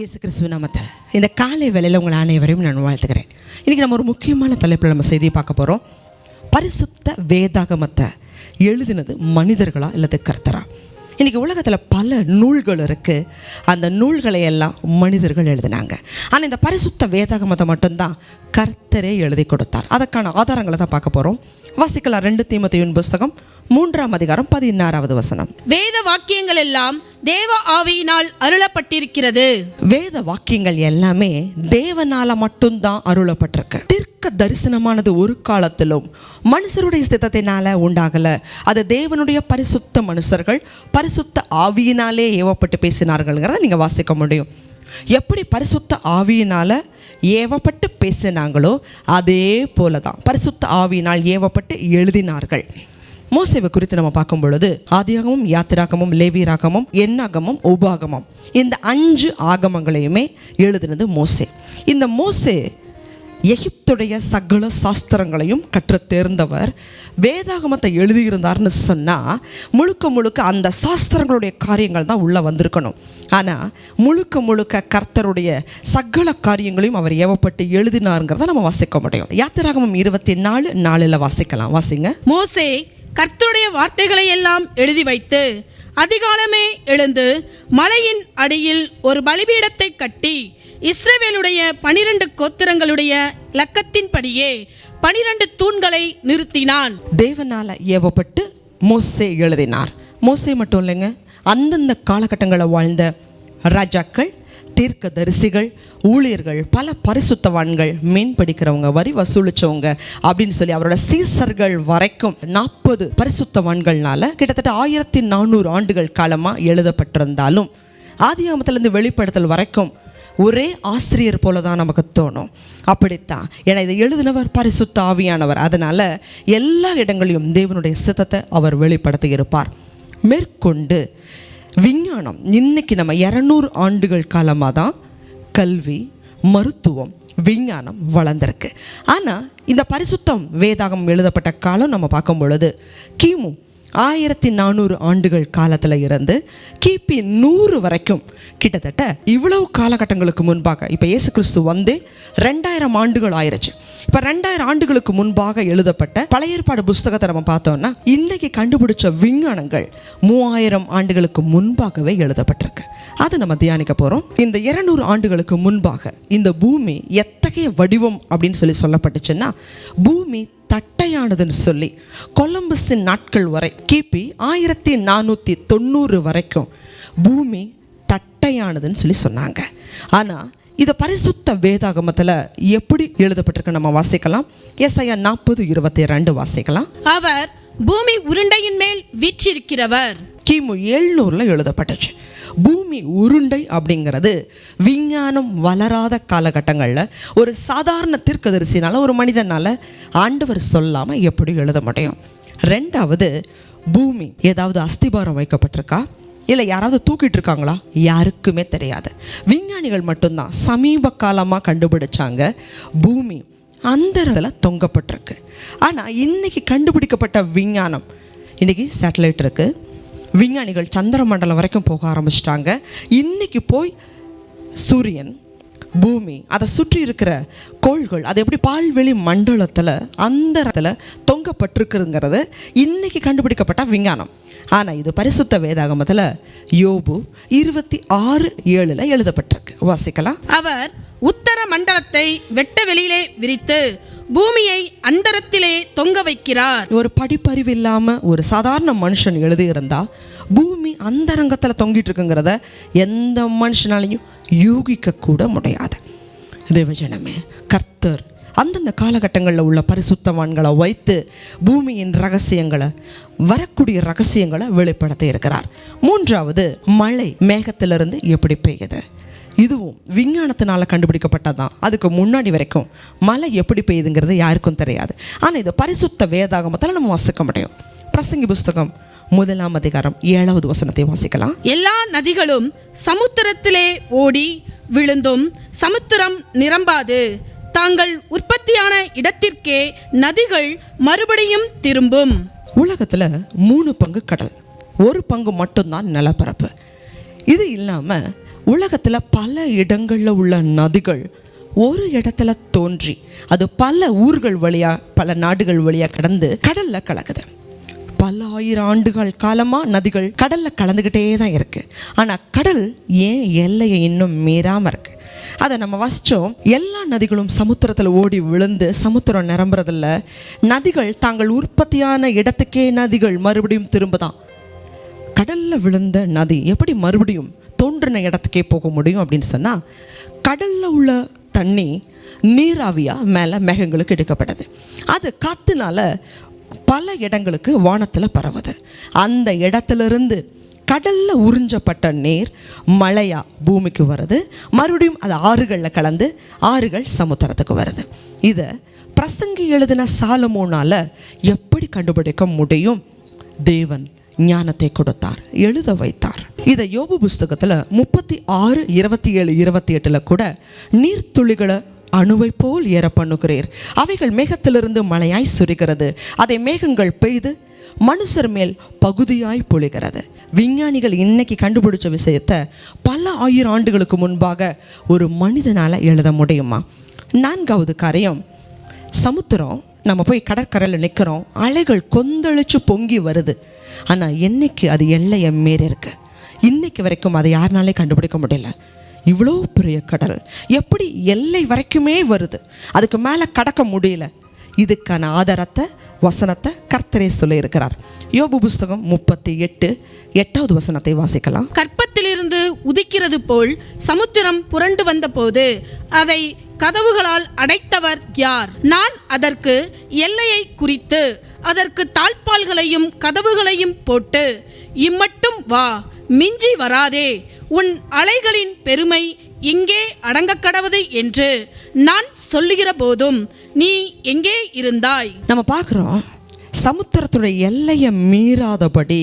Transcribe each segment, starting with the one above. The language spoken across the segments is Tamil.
இயேசு கிறிஸ்துவின் நாமத்தில் இந்த காலை வேளையில் உங்கள் அனைவரையும் நான் வாழ்த்துக்கிறேன். இன்றைக்கி நம்ம ஒரு முக்கியமான தலைப்பில் நம்ம செய்தியை பார்க்க போகிறோம். பரிசுத்த வேதாகமத்தை எழுதினது மனிதர்களா இல்லது கர்த்தரா? இன்றைக்கி உலகத்தில் பல நூல்கள் இருக்குது. அந்த நூல்களை எல்லாம் மனிதர்கள் எழுதினாங்க. ஆனால் இந்த பரிசுத்த வேதாகமத்தை மட்டும்தான் கர்த்தரே எழுதி கொடுத்தார். அதற்கான ஆதாரங்களை தான் பார்க்க போகிறோம். வாசிக்கலாம். 2 தீமோத்தேயுவின் புஸ்தகம் 3ஆம் அதிகாரம் 16வது வசனம். வேத வாக்கியங்கள் எல்லாம் தேவ ஆவியினால் அருளப்பட்டிருக்கிறது. வேத வாக்கியங்கள் எல்லாமே தேவனால மட்டும்தான் அருளப்பட்டிருக்கு. தீர்க்க தரிசனமானது ஒரு காலத்திலும் மனுஷருடைய சித்தத்தினால உண்டாகல. அது தேவனுடைய பரிசுத்த மனுஷர்கள் பரிசுத்த ஆவியினாலே ஏவப்பட்டு பேசினார்கள்ங்கிறத நீங்க வாசிக்க முடியும். எப்படி பரிசுத்த ஆவியினால ஏவப்பட்டு பேசினாங்களோ அதே போலதான் பரிசுத்த ஆவியினால் ஏவப்பட்டு எழுதினார்கள். மோசேவை குறித்து நம்ம பார்க்கும் பொழுது ஆதியாகமும், யாத்திராகமும், லேவியராகமும், என்னாகமும், உபாகமம் இந்த 5 ஆகமங்களையுமே எழுதினது மோசே. இந்த மோசே எகிப்துடைய சகல சாஸ்திரங்களையும் கற்று தேர்ந்தவர். வேதாகமத்தை எழுதியிருந்தார்னு சொன்னால் முழுக்க அந்த சாஸ்திரங்களுடைய காரியங்கள் தான் உள்ளே வந்திருக்கணும். ஆனால் முழுக்க கர்த்தருடைய சகல காரியங்களையும் அவர் ஏவப்பட்டு எழுதினாருங்கிறத நம்ம வாசிக்க முடியும். யாத்திராகமம் 24:4 வாசிக்கலாம். வாசிங்க. மோசே கர்த்தருடைய வார்த்தைகளை எல்லாம் எழுதி வைத்து அதிகாலமே எழுந்து மலையின் அடியில் ஒரு பலிபீடத்தை கட்டி இஸ்ரவேலுடைய 12 கோத்திரங்களுடைய இலக்கத்தின்படியே 12 தூண்களை நிறுத்தினான். தேவனால ஏவப்பட்டு மோசே எழுதினார். மோசே மட்டும் இல்லைங்க, அந்தந்த காலகட்டங்களில் வாழ்ந்த ராஜாக்கள், தீர்க்க தரிசிகள், ஊழியர்கள், பல பரிசுத்தவான்கள், மீன் பிடிக்கிறவங்க, வரி வசூலிச்சவங்க அப்படின்னு சொல்லி அவரோட சீசர்கள் வரைக்கும் 40 பரிசுத்தவான்கள்னால கிட்டத்தட்ட 1400 ஆண்டுகள் காலமாக எழுதப்பட்டிருந்தாலும் ஆதியாகமத்திலிருந்து வெளிப்படுத்தல் வரைக்கும் ஒரே ஆசிரியர் போல தான் நமக்கு தோணும். அப்படித்தான். ஏன்னா இதை எழுதினவர் பரிசுத்த ஆவியானவர். அதனால் எல்லா இடங்களிலும் தேவனுடைய சித்தத்தை அவர் வெளிப்படுத்தி இருப்பார். மேற்கொண்டு விஞ்ஞானம் இன்னைக்கு நம்ம 200 ஆண்டுகள் காலமாக தான் கல்வி, மருத்துவம், விஞ்ஞானம் வளர்ந்துருக்கு. ஆனால் இந்த பரிசுத்தம் வேதாகம் எழுதப்பட்ட காலம் நம்ம பார்க்கும் பொழுது கிமு 1400 ஆண்டுகள் காலத்தில் இருந்து கிபி 100 வரைக்கும் கிட்டத்தட்ட இவ்வளவு காலகட்டங்களுக்கு முன்பாக, இப்போ இயேசு கிறிஸ்து வந்து 2000 ஆண்டுகள் ஆயிடுச்சு. இப்போ 2000 ஆண்டுகளுக்கு முன்பாக எழுதப்பட்ட பழைய ஏற்பாடு புஸ்தகத்தை நம்ம பார்த்தோம்னா இன்னைக்கு கண்டுபிடிச்ச விஞ்ஞானங்கள் 3000 ஆண்டுகளுக்கு முன்பாகவே எழுதப்பட்டிருக்கு. அதை நம்ம தியானிக்க போகிறோம். இந்த 200 ஆண்டுகளுக்கு முன்பாக இந்த பூமி எத்தகைய வடிவம் அப்படின்னு சொல்லப்பட்டுச்சுன்னா, பூமி தட்டையானதுன்னு சொல்லி கொலம்பஸின் நாட்கள் வரை கிபி 1490 வரைக்கும் பூமி தட்டையானதுன்னு சொல்லி சொன்னாங்க. ஆனால் இது பரிசுத்த வேதாகமத்தில் எப்படி எழுதப்பட்டிருக்கு நம்ம வாசிக்கலாம். ஏசாயா 40:22 வாசிக்கலாம். அவர் பூமி உருண்டையின் மேல் வீற்றிருக்கிறவர். கிமு 700 எழுதப்பட்டுச்சு. பூமி உருண்டை அப்படிங்கிறது விஞ்ஞானம் வளராத காலகட்டங்களில் ஒரு சாதாரண தீர்க்கதரிசினால, ஒரு மனிதனால் ஆண்டவர் சொல்லாமல் எப்படி எழுத முடியும்? 2வது, பூமி ஏதாவது அஸ்திபாரம் வைக்கப்பட்டிருக்கா, இல்லை யாராவது தூக்கிட்டு இருக்காங்களா? யாருக்குமே தெரியாது. விஞ்ஞானிகள் மட்டும்தான் சமீப காலமாக கண்டுபிடிச்சாங்க பூமி அந்தரத்தில் தொங்கப்பட்டிருக்கு. ஆனால் இன்னைக்கு கண்டுபிடிக்கப்பட்ட விஞ்ஞானம், இன்னைக்கு சேட்டலைட் இருக்குது, விஞ்ஞானிகள் சந்திர மண்டலம் வரைக்கும் போக ஆரம்பிச்சிட்டாங்க. இன்னைக்கு போய் சூரியன், பூமி, அதை சுற்றி இருக்கிற கோள்கள், அது எப்படி பால்வெளி மண்டலத்தில் அந்தரத்தில் தொங்கப்பட்டிருக்குங்கிறது இன்னைக்கு கண்டுபிடிக்கப்பட்ட விஞ்ஞானம். ஆனால் இது பரிசுத்த வேதாகமத்தில் யோபு 26:7 எழுதப்பட்டிருக்கு. வாசிக்கலாம். அவர் உத்தர மண்டலத்தை வெட்ட வெளியிலே விரித்து பூமியை அந்தரத்திலே தொங்க வைக்கிறார். ஒரு படிப்பறிவு இல்லாமல் ஒரு சாதாரண மனுஷன் எழுதியிருந்தா பூமி அந்தரங்கத்தில் தொங்கிட்டு இருக்குங்கிறத எந்த மனுஷனாலையும் யூகிக்க கூட முடியாது. தேவஜனமே, கர்த்தர் அந்தந்த காலகட்டங்களில் உள்ள பரிசுத்தவான்களை வைத்து பூமியின் ரகசியங்களை, வரக்கூடிய ரகசியங்களை வெளிப்படுத்தி இருக்கிறார். 3வது, மழை மேகத்திலிருந்து எப்படி பெய்யுது? இதுவும் விஞ்ஞானத்தினால கண்டுபிடிக்கப்பட்டதான். அதுக்கு முன்னாடி வரைக்கும் மழை எப்படி பெய்யுதுங்கிறது யாருக்கும் தெரியாது. ஆனால் இது பரிசுத்த வேதாகமத்தில் நம்ம வாசிக்க முடியும். பிரசங்கி புஸ்தகம் 1ஆம் அதிகாரம் 7வது வசனத்தை வாசிக்கலாம். எல்லா நதிகளும் சமுத்திரத்திலே ஓடி விழுந்தும் சமுத்திரம் நிரம்பாது. தாங்கள் உற்பத்தியான இடத்திற்கே நதிகள் மறுபடியும் திரும்பும். உலகத்தில் 3 பங்கு கடல், 1 பங்கு மட்டும்தான் நிலப்பரப்பு. இது இல்லாமல் உலகத்தில் பல இடங்களில் உள்ள நதிகள் ஒரு இடத்துல தோன்றி அது பல ஊர்கள் வழியாக பல நாடுகள் வழியாக கடந்து கடலில் கலக்குது. பல ஆயிரம் ஆண்டுகள் காலமாக நதிகள் கடலில் கலந்துக்கிட்டே தான் இருக்குது. ஆனால் கடல் ஏன் எல்லையை இன்னும் மீறாமல் இருக்குது? அதை நம்ம வாசித்தோம். எல்லா நதிகளும் சமுத்திரத்தில் ஓடி விழுந்து சமுத்திரம் நிரம்புறதில்ல. நதிகள் தாங்கள் உற்பத்தியான இடத்துக்கே நதிகள் மறுபடியும் திரும்புதான். கடலில் விழுந்த நதி எப்படி மறுபடியும் தோன்றின இடத்துக்கே போக முடியும் அப்படின்னு சொன்னால், கடலில் உள்ள தண்ணி நீராவியாக மேலே மேகங்களுக்கு எடுக்கப்படுது. அது காற்றுனால பல இடங்களுக்கு வானத்தில் பரவுது. அந்த இடத்துலேருந்து கடலில் உறிஞ்சப்பட்ட நீர் மழையா பூமிக்கு வருது. மறுபடியும் அது ஆறுகளில் கலந்து ஆறுகள் சமுத்திரத்துக்கு வருது. இதை பிரசங்கி எழுதின சாலமோனால் எப்படி கண்டுபிடிக்க முடியும்? தேவன் ஞானத்தை கொடுத்தார், எழுத வைத்தார். இதை யோபு புஸ்தகத்தில் 36, 27, 28 கூட நீர்த்துளிகளை அணுவை போல் ஏற பண்ணுகிறீர், அவைகள் மேகத்திலிருந்து மழையாய் சுரிகிறது, அதை மேகங்கள் பெய்து மனுஷர் மேல் பகுதியாய் பொழிகிறது. விஞ்ஞானிகள் இன்னைக்கு கண்டுபிடிச்ச விஷயத்தை பல ஆயிரம் ஆண்டுகளுக்கு முன்பாக ஒரு மனிதனால் எழுத முடியுமா? 4வது காரியம், சமுத்திரம். நம்ம போய் கடற்கரையில் நிற்கிறோம், அலைகள் கொந்தளிச்சு பொங்கி வருது. ஆனால் என்னைக்கு அது எல்லையை மீறி இருக்கு? இன்னைக்கு வரைக்கும் அதை யாருனாலே கண்டுபிடிக்க முடியல. இவ்வளோ பெரிய கடல் எப்படி எல்லை வரைக்குமே வருது? அதுக்கு மேலே கடக்க முடியல. இதுக்கான ஆதாரத்தை வசனத்தை கர்த்தரே சொல்லியிருக்கிறார். யோபு புஸ்தகம் 38, 8வது வசனத்தை வாசிக்கலாம். கற்பத்திலிருந்து உதிக்கிறது போல் சமுத்திரம் புரண்டு வந்த போது அதை கதவுகளால் அடைத்தவர் யார்? நான் அதற்கு எல்லையை குறித்து அதற்கு தாழ்பால்களையும் கதவுகளையும் போட்டு இம்மட்டும் வா, மிஞ்சி வராதே, உன் அலைகளின் பெருமை இங்கே அடங்கக்கடவது என்று நான் சொல்லுகிற போதும் நீ எங்கே இருந்தாய்? நம்ம பார்க்குறோம், சமுத்திரத்துடைய எல்லையை மீறாதபடி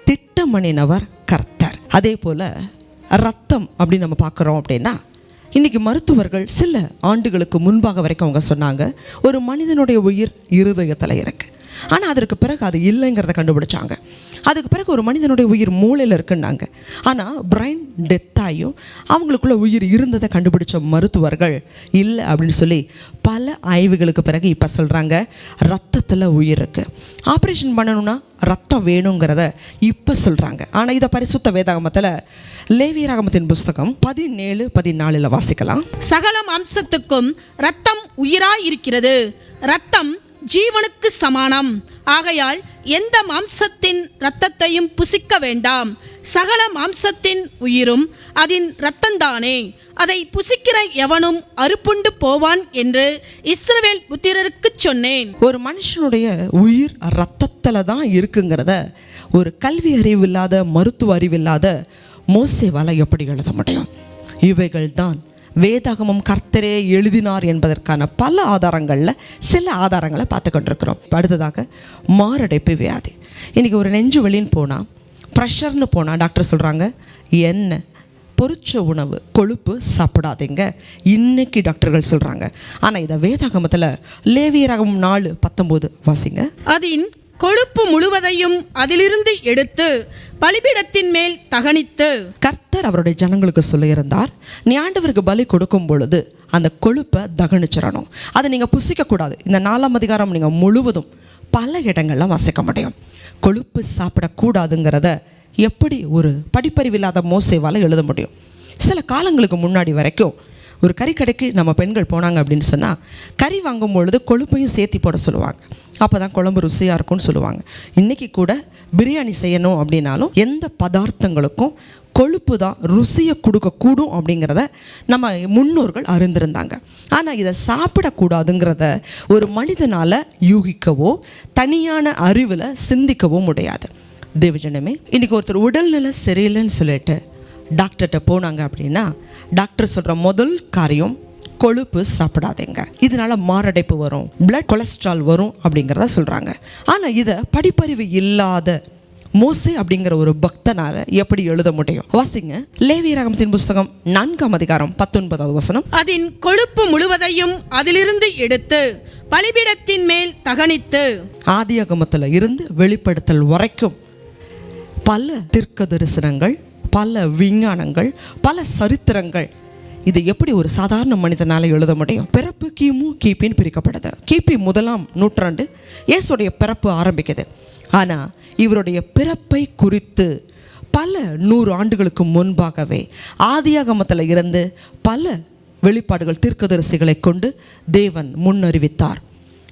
திட்டமணினவர் கர்த்தர். அதே போல் ரத்தம் அப்படின்னு நம்ம பார்க்குறோம் அப்படின்னா, இன்றைக்கி மருத்துவர்கள் சில ஆண்டுகளுக்கு முன்பாக வரைக்கும் அவங்க சொன்னாங்க ஒரு மனிதனுடைய உயிர் இருதயத்தில் இருக்குது. ஆனால் அதற்கு பிறகு அது இல்லைங்கிறத கண்டுபிடிச்சாங்க. அதுக்கு பிறகு ஒரு மனிதனுடைய உயிர் மூளையில் இருக்குன்னாங்க. ஆனால் பிரைன் டெத்தாயும் அவங்களுக்குள்ள உயிர் இருந்ததை கண்டுபிடிச்ச மருத்துவர்கள் இல்லை அப்படின்னு சொல்லி பல ஆய்வுகளுக்கு பிறகு இப்போ சொல்கிறாங்க ரத்தத்தில் உயிர் இருக்குது. ஆப்ரேஷன் பண்ணணும்னா ரத்தம் வேணுங்கிறத இப்போ சொல்கிறாங்க. ஆனால் இதை பரிசுத்த வேதாகமத்தில் லேவியராகமத்தின் புஸ்தகம் 17, 14 வாசிக்கலாம். சகல மாம்சத்துக்கும் ரத்தம் உயிராய் இருக்கிறது, ரத்தம் ஜீவனுக்கு சமானம். ஆகையால் எந்த மாம்சத்தின் இரத்தத்தையும் புசிக்க வேண்டாம். சகல மாம்சத்தின் உயிரும் அதன் இரத்தந்தானே. அதை புசிக்கிற எவனும் அறுப்புண்டு போவான் என்று இஸ்ரவேல் புத்திரருக்கு சொன்னேன். ஒரு மனுஷனுடைய உயிர் இரத்தத்தில் தான் இருக்குங்கிறத ஒரு கல்வி அறிவில்லாத மருத்துவ அறிவில்லாத மோசேவால் எப்படி எழுத முடியும்? இவைகள் தான் வேதாகமம் கர்த்தரே எழுதினார் என்பதற்கான பல ஆதாரங்களில் சில ஆதாரங்களை பார்த்து கொண்டிருக்கிறோம். அடுத்ததாக மாரடைப்பு வியாதி. இன்றைக்கி ஒரு நெஞ்சு வலின்னு போனால், ப்ரெஷர்னு போனால் டாக்டர் சொல்கிறாங்க எண்ணெய், பொரிச்ச உணவு, கொழுப்பு சாப்பிடாதீங்க இன்னைக்கு டாக்டர்கள் சொல்கிறாங்க. ஆனால் இதை வேதாகமத்தில் லேவியராகமம் 4:19 வாசிங்க. அதன் கொழுப்பு முழுவதையும் அதிலிருந்து எடுத்து பலிபீடத்தின் மேல் தகனித்து. கர்த்தர் அவருடைய ஜனங்களுக்கு சொல்லியிருந்தார், நீ ஆண்டவருக்கு பலி கொடுக்கும் பொழுது அந்த கொழுப்பை தகனிச்சிடணும், அதை நீங்கள் புசிக்கக்கூடாது. இந்த 4ஆம் அதிகாரம் நீங்கள் முழுவதும் பல இடங்களில் வாசிக்க முடியும். கொழுப்பு சாப்பிடக்கூடாதுங்கிறத எப்படி ஒரு படிப்பறிவில்லாத மோசேவால் எழுத முடியும்? சில காலங்களுக்கு முன்னாடி வரைக்கும் ஒரு கறிக்கடைக்கு நம்ம பெண்கள் போனாங்க அப்படின்னு சொன்னால் கறி வாங்கும் பொழுது கொழுப்பையும் சேர்த்தி போட சொல்லுவாங்க. அப்போ தான் குழம்பு ருசியாக இருக்கும்னு சொல்லுவாங்க. இன்றைக்கி கூட பிரியாணி செய்யணும் அப்படின்னாலும் எந்த பதார்த்தங்களுக்கும் கொழுப்பு தான் ருசியை கொடுக்கக்கூடும் அப்படிங்கிறத நம்ம முன்னோர்கள் அறிந்திருந்தாங்க. ஆனால் இதை சாப்பிடக்கூடாதுங்கிறத ஒரு மனிதனால் யூகிக்கவோ தனியான அறிவில் சிந்திக்கவோ முடியாது. தேவஜனமே, இன்றைக்கி ஒருத்தர் உடல்நிலை சரியில்லைன்னு சொல்லிட்டு டாக்டர்கிட்ட போனாங்க அப்படின்னா டாக்டர் சொல்கிற முதல் காரியம் கொழுப்பு சாப்பிடாதீங்க, இதனால் மாரடைப்பு வரும், பிளட் கொலஸ்ட்ரால் வரும் அப்படிங்கிறத சொல்கிறாங்க. ஆனால் இதை படிப்பறிவு இல்லாத மோசே அப்படிங்கிற ஒரு பக்தனால் எப்படி எழுத முடியும்? வாசிங்க லேவியராகமத்தின் புஸ்தகம் 4ஆம் அதிகாரம் 19வது வசனம். அதன் கொழுப்பு முழுவதையும் அதிலிருந்து எடுத்து பலிபீடத்தின் மேல் தகனித்து. ஆதியாகமத்தில் இருந்து வெளிப்படுத்தல் வரைக்கும் பல தீர்க்க தரிசனங்கள் பல விஞ்ஞானங்கள், பல சரித்திரங்கள். இது எப்படி ஒரு சாதாரண மனிதனால் எழுத முடியும்? பிறப்பு கிமு கிபின்னு பிரிக்கப்படுது. கிபி 1ஆம் நூற்றாண்டு இயேசுடைய பிறப்பு ஆரம்பிக்குது. ஆனால் இவருடைய பிறப்பை குறித்து பல 100 ஆண்டுகளுக்கு முன்பாகவே ஆதியாகமத்தில் இருந்து பல வெளிப்பாடுகள், தீர்க்கதரிசிகளை கொண்டு தேவன் முன்னறிவித்தார்.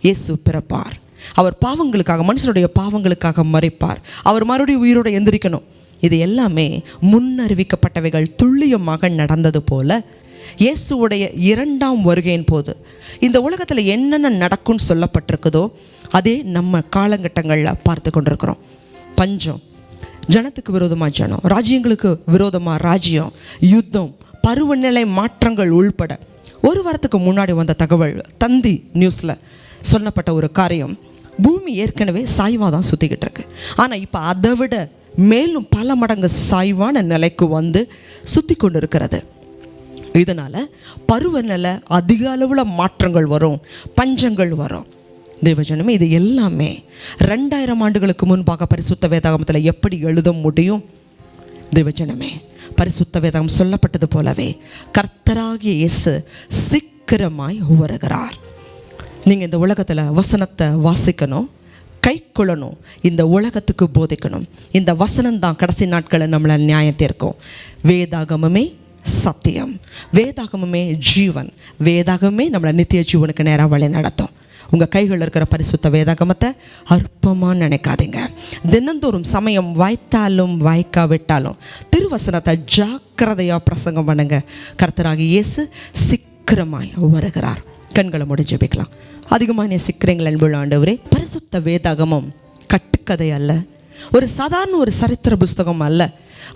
இயேசு பிறப்பார், அவர் பாவங்களுக்காக, மனுஷனுடைய பாவங்களுக்காக மரிப்பார், அவர் மறுபடியும் உயிரோடு எந்திரிக்கணும். இது எல்லாமே முன்னறிவிக்கப்பட்டவைகள் துல்லியமாக நடந்தது போல இயேசுவுடைய 2ஆம் வருகையின் போது இந்த உலகத்தில் என்னென்ன நடக்கும்னு சொல்லப்பட்டிருக்குதோ அதே நம்ம காலகட்டங்களில் பார்த்து கொண்டிருக்கிறோம். பஞ்சம், ஜனத்துக்கு விரோதமாக ஜனம், ராஜ்யங்களுக்கு விரோதமாக ராஜ்யம், யுத்தம், பருவநிலை மாற்றங்கள் உள்பட. ஒரு வாரத்துக்கு முன்னாடி வந்த தகவல், தந்தி நியூஸில் சொல்லப்பட்ட ஒரு காரியம், பூமி ஏற்கனவே சாய்வாக தான் சுற்றிக்கிட்டு இருக்கு. ஆனால் இப்போ அதை விட மேலும் பல மடங்கு சாய்வான நிலைக்கு வந்து சுற்றி கொண்டு இருக்கிறது. இதனால் பருவநிலை அதிக அளவில் மாற்றங்கள் வரும், பஞ்சங்கள் வரும். தேவஜனமே, இது எல்லாமே 2000 ஆண்டுகளுக்கு முன்பாக பரிசுத்த வேதாகமத்தில் எப்படி எழுத முடியும்? தேவஜனமே, பரிசுத்த வேதாகம் சொல்லப்பட்டது போலவே கர்த்தராகிய இயேசு சீக்கிரமாய் வருகிறார். நீங்கள் இந்த உலகத்தில் வசனத்தை வாசிக்கணும், கை கொள்ளணும், இந்த உலகத்துக்கு போதிக்கணும். இந்த வசனம்தான் கடைசி நாட்களை நம்மளை நியாயம் தீர்க்கும். வேதாகமமே சத்தியம், வேதாகமமே ஜீவன், வேதாகமே நம்மளை நித்திய ஜீவனுக்கு நேராக வழி நடத்தும். உங்கள் கைகளில் இருக்கிற பரிசுத்த வேதாகமத்தை அற்பமாக நினைக்காதீங்க. தினந்தோறும் சமயம் வாய்த்தாலும் வாய்க்காவிட்டாலும் திருவசனத்தை ஜாக்கிரதையாக பிரசங்கம் பண்ணுங்க. கர்த்தராகிய இயேசு சீக்கிரமாய் வருகிறார். கண்களை மூடி ஜெபிக்கலாம். அதிகமாக நேசிக்கிறீங்கள் அன்புள்ள ஆண்டவரே, பரிசுத்த வேதாகமம் கட்டுக்கதை அல்ல, ஒரு சாதாரண ஒரு சரித்திர புஸ்தகம் அல்ல.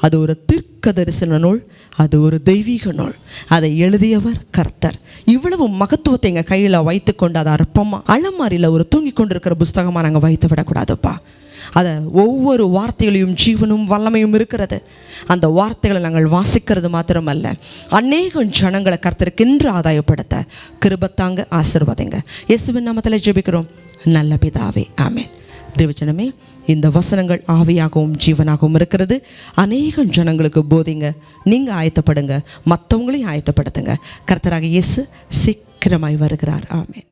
அது ஒரு தீர்க்க தரிசன நூல், அது ஒரு தெய்வீக நூல். அதை எழுதியவர் கர்த்தர். இவ்வளவு மகத்துவத்தை எங்கள் கையில் வைத்து கொண்டு அதை அற்பமாக அலமாரியில் ஒரு தூங்கி கொண்டிருக்கிற புஸ்தகமாக நாங்கள் வைத்து விடக்கூடாதுப்பா. அதை ஒவ்வொரு வார்த்தைகளையும் ஜீவனும் வல்லமையும் இருக்கிறது. அந்த வார்த்தைகளை நாங்கள் வாசிக்கிறது மாத்திரமல்ல, அநேகம் ஜனங்களை கர்த்தருக்கென்று ஆதாயப்படுத்த கிருபத்தாங்க, ஆசீர்வாதங்க. இயேசுவின் நாமத்தில் ஜெபிக்கிறோம் நல்ல பிதாவே, ஆமென். தேவஜனமே, இந்த வசனங்கள் ஆவியாகவும் ஜீவனாகவும் இருக்கிறது. அநேகம் ஜனங்களுக்கு போதிங்க, நீங்கள் ஆயத்தப்படுங்க, மற்றவங்களையும் ஆயத்தப்படுத்துங்க. கர்த்தராகிய இயேசு சீக்கிரமாய் வருகிறார். ஆமென்.